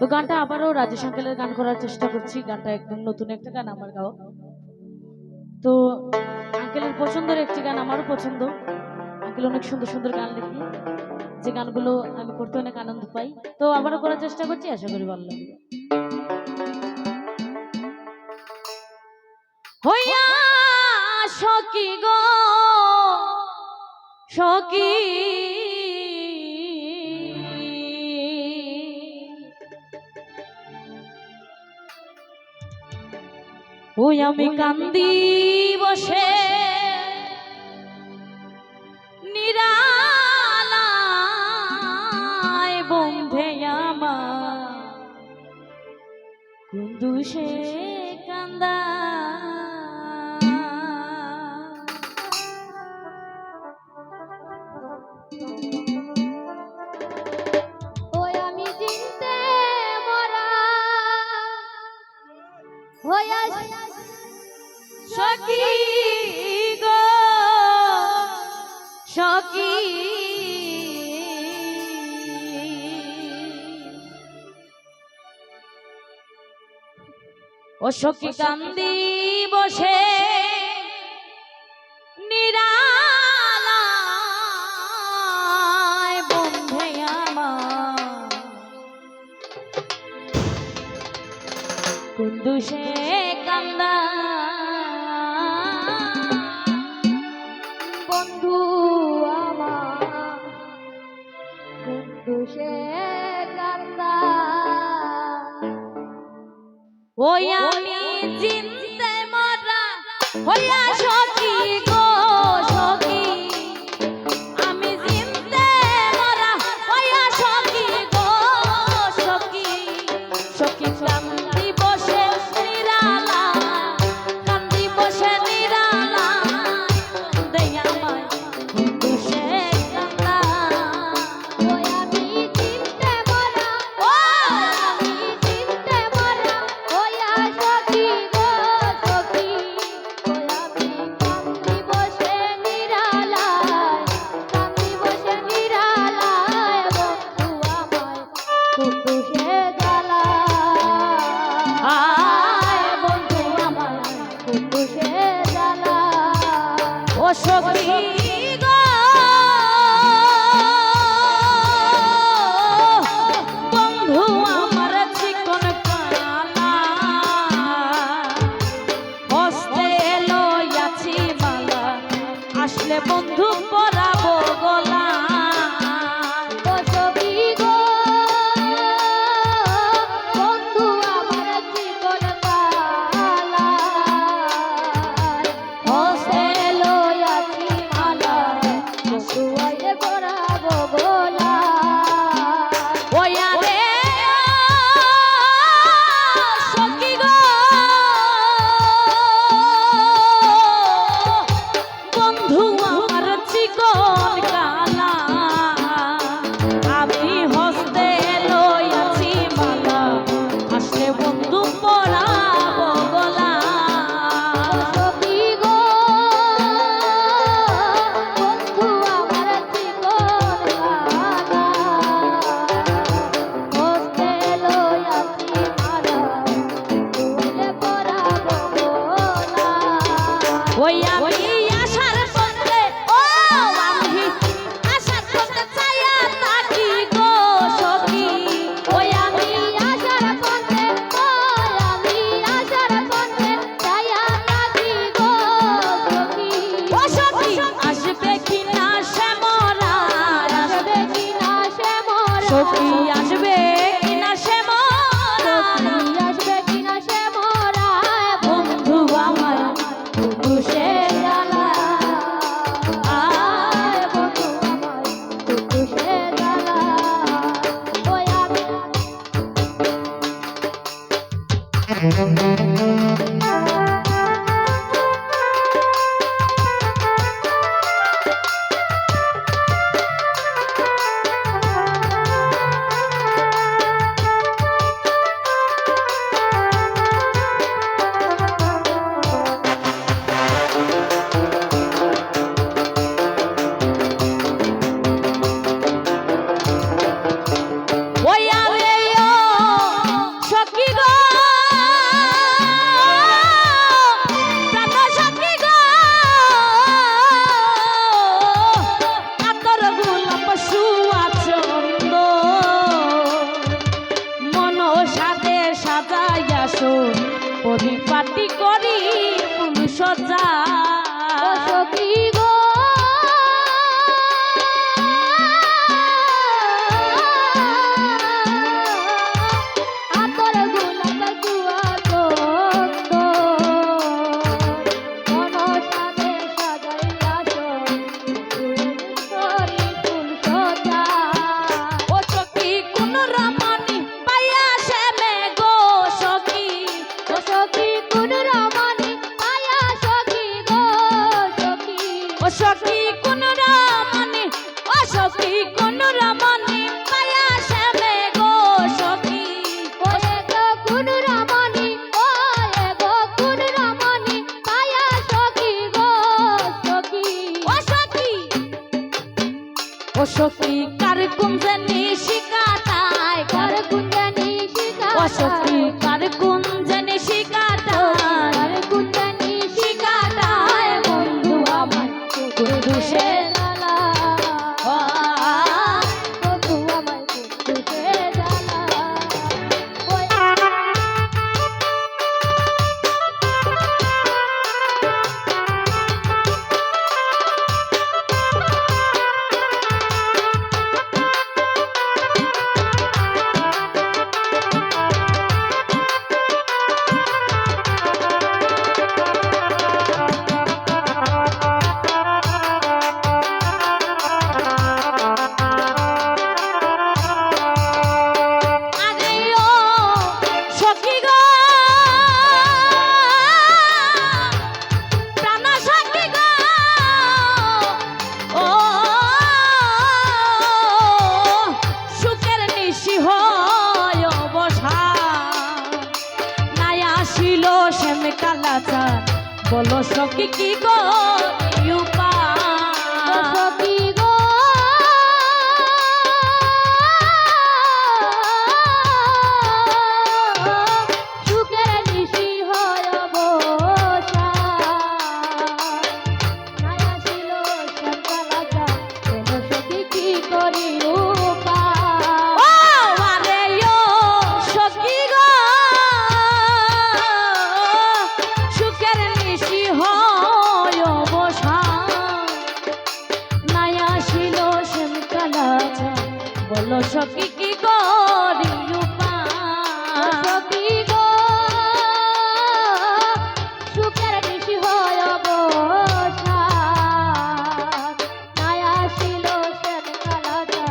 তো গানটা আবারও রাজেশ আঙ্কেলের গান করার চেষ্টা করছি। গানটা একদম নতুন একটা গান আমার গাওয়া। তো আঙ্কেলের পছন্দের একটি গান আমারও পছন্দ। আঙ্কেল অনেক সুন্দর সুন্দর গান লেখে, যে গানগুলো আমি করতে অনেক আনন্দ পাই। তো আবারও করার চেষ্টা করছি, আশা করি ভালো লাগবে। হইয়া সখী গো সখী, ওই আমি কান্দি বসে নিরালায় বন্ধে আমার কুন্দুষে কান্দা। ওই আমি চিনতে মরা হইয়া সখী গো সখী, ও সখী কান্দি বসে নিরালায় বন্ধে আমার কুন্দুষে কান্দা। বন্ধু আমার কুন্দুষে কান্দা। ওই আমি চিনতে মরা হইয়া সখী গো সখী, আমি চিনতে মরা হইয়া সখী গো সখী, সখী কান্দি বসে নিরালা, কান্দি বসে নিরালা দেই আমায় কুন্দুষে কান্দা। ওই আমি চিনতে মরা আমি চিনতে মরা হইয়া সখী গো সখী। ওই আমি কান্দি বসে নিরালায়, কান্দি বসে নিরালায় বন্ধু আমায় কুন্দুষে জ্বালায়। আয় বন্ধু আমার কুন্দুষে জ্বালায়। ও সখী গো বন্ধু আমার চিকন কালা, হস্তে লইয়াছি মালা, আসলে বন্ধু পরাবো গলা। ও সখী গো বন্ধু আমার জীবন কালা, হস্তে লইয়াছি মালা, বন্ধু আইলে পরাবো গলা। ওই আরে সখী গো বন্ধু আমার চিকন কালা, পরিপাটি করি ফুল সজ্জা ও সখী গো আতর গোলাপ সুয়াগন্ধ মনসাতে সাজাইয়া করি ফুল সজ্জা ও সখী কোন রমণী পাইয়া শ্যামে গো সখী ও সখী কোন রমণী পায়া সখী গো সখী ও সখী কোন রমণী ও সখী কোন রমণী পাইয়া শ্যামে গো সখী ওয়ে গো কোন রমণী ওয়ে গো কোন রমণী পায়া সখী গো সখী ও সখী ও সখী কার কুঞ্জনি শিকাটায় কার কুঞ্জনি শিখা ও সখী কার কুঞ্জনি শিকাটায় কার কুঞ্জনি শিকাটায় বন্ধু আমার বন্ধু সে জ্বালা বন্ধু আমায় বন্ধুকে জ্বালা ওই আরে ও সখী গো প্রাণ সখী গো ও সুখের নিশি হয় অবসা নাই আসিল শ্যাম কালাচা বলো সখী কি গো উপায় সখী গো সুখের নিশি হয় অবসা নাই আসিল সকালাচা কোন সখী কি করি উপায় ও আরে ও সখী গো সুখের নিশি হয় অবসান নাই আসিল শ্যাম কালাচা বলো সখী কি করি উপায় সখী গো সুখের নিশি হয় অবসা নাই আসিল শ্যাম কালাচা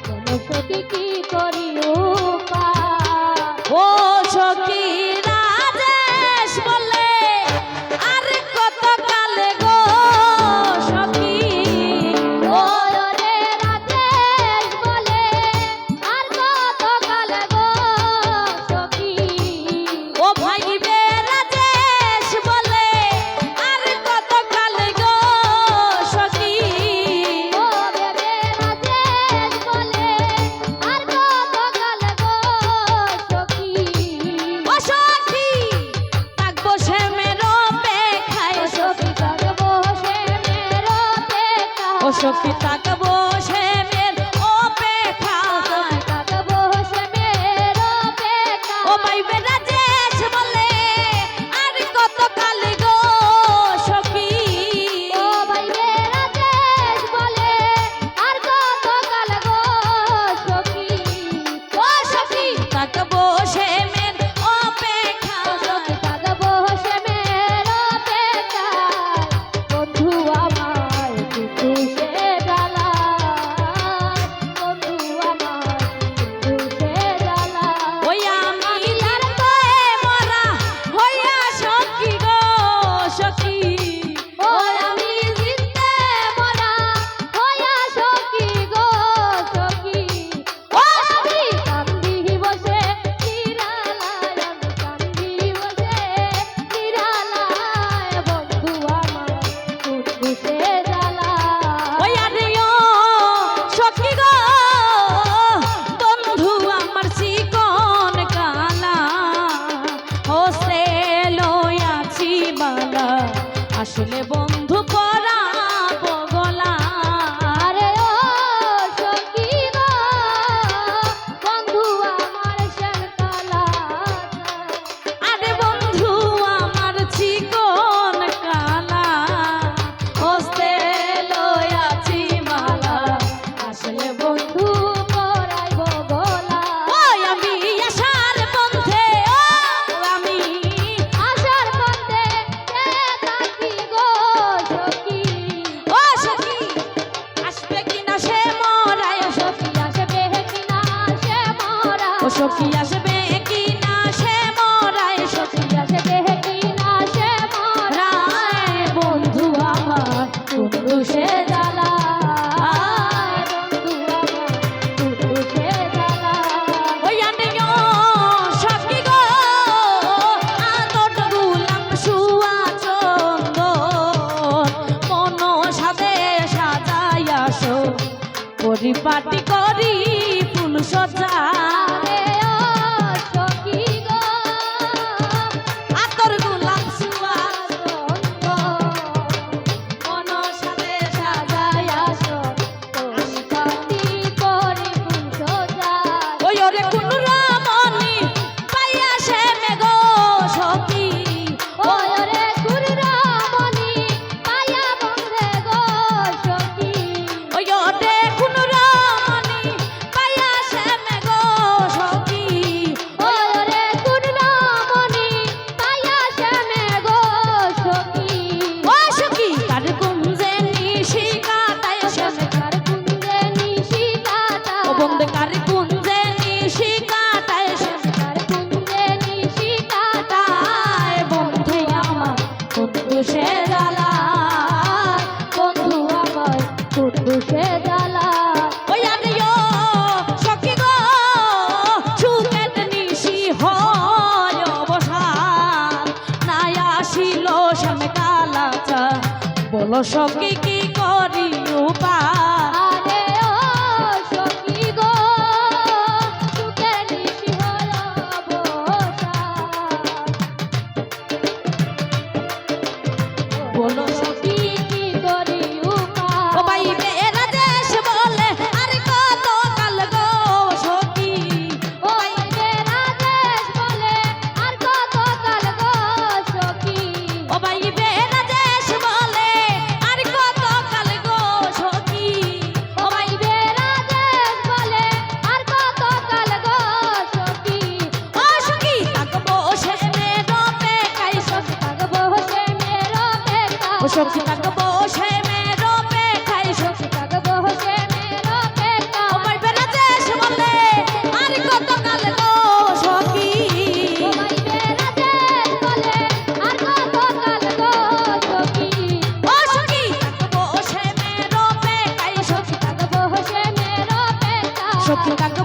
কোন সখী কি করি উপায় ও সখী রাজেশ বলে আর কত কালে গো সখী ও রে রাজেশ বলে আর কত কাল গো সখী ও ভাই বে রাজেশ বলে আর কত কালে গো সখী ও বেবে রাজেশ বলে আর কত কাল গো সখী ও সখী থাকবো শ্যামের অপেক্ষায় ও সখী থাকবো শ্যামের অপেক্ষায় ও সখী থাকবো শ্যামের অপেক্ষায় থাকবো শ্যামের অপেক্ষায় ও ভাই বে রাজেশ বলে আর কত কালে গো সখী ও ভাই রে রাজেশ বলে আর কত কাল গো সখী ও সখী থাকবো শ্যামের ও অপেক্ষায় সখী থাকবো শ্যামের অপেক্ষায় বন্ধু আমায় কিছু সে জ্বালা সখী আসবে কি না সে মরায় সখী আসবে কি না সে মরা রায় বন্ধু আমার বন্ধু সে জ্বালা বন্ধু আমার বন্ধু সে জ্বালা ওই আনেও সখী গো আতর গুলাম সুয়া চন্দন মন সাদে সাজাই আসো পরিপাটি করি ফুল সজ্জা আরে ও সখী গো আতর গোলাপ সুয়া মন সাথে সাজাই আসো পরিপাটি করে ফুল সজ্জা ওই ওরে কোন রামনি পাইয়া সে মেঘো সখী ওই রে কুররামনি পায়া বন্ধে গো সখী ওই ওরে কোন রামনি পাইয়া সে মেঘো সখী ওই রে কুররামনি পায়া শ্যামে গো সখী ও সখী কার কুঞ্জে নিশি কাটায় শ্যামে কার কুঞ্জে নিশিকাটা ও বন্ধে কার কুঞ্জে নিশি কাটায় শ্যামে কার কুঞ্জে নিশিকাটা তাই বন্ধে আমার বন্ধু সে জ্বালা বন্ধু আমার বন্ধু সে জ্বালা ওই আনিও সখী গো সুখের নিশি হয় অবসান নাই আসিল শ্যামে কালাচা বলো সখী কি করি উপায় আরে ও সখী গো সুখে নিশি হয় অবসান বলো সখী কি করি ও উপায় ভাই বেরা দেশ বলে আর কত কাল গো সখী ও ভাই ওই বেরাদেশ বলে আর কত কাল গো সখী ও ভাই বেরা দেশ বলে আর কত কাল গো সখী ও ভাই ওই বেরাদেশ বলে আর কত কাল গো সখী ও সখী থাকবো সে মেরো পেকাই সখী থাকবো সে মেরো বেকা ও সখী থাকবো সে মেরো পেকাই সখী থাকবো সে মেরো বেকা ও ভাই বেরা দেশ বলে আর কত কাল গো সখী ওই বেরাদেশ বলে আর কত কাল গো সখী ও সখী থাকবো সে মেরো পেকাই সখী থাকবো সে মেরো বেকা সখী থাকবো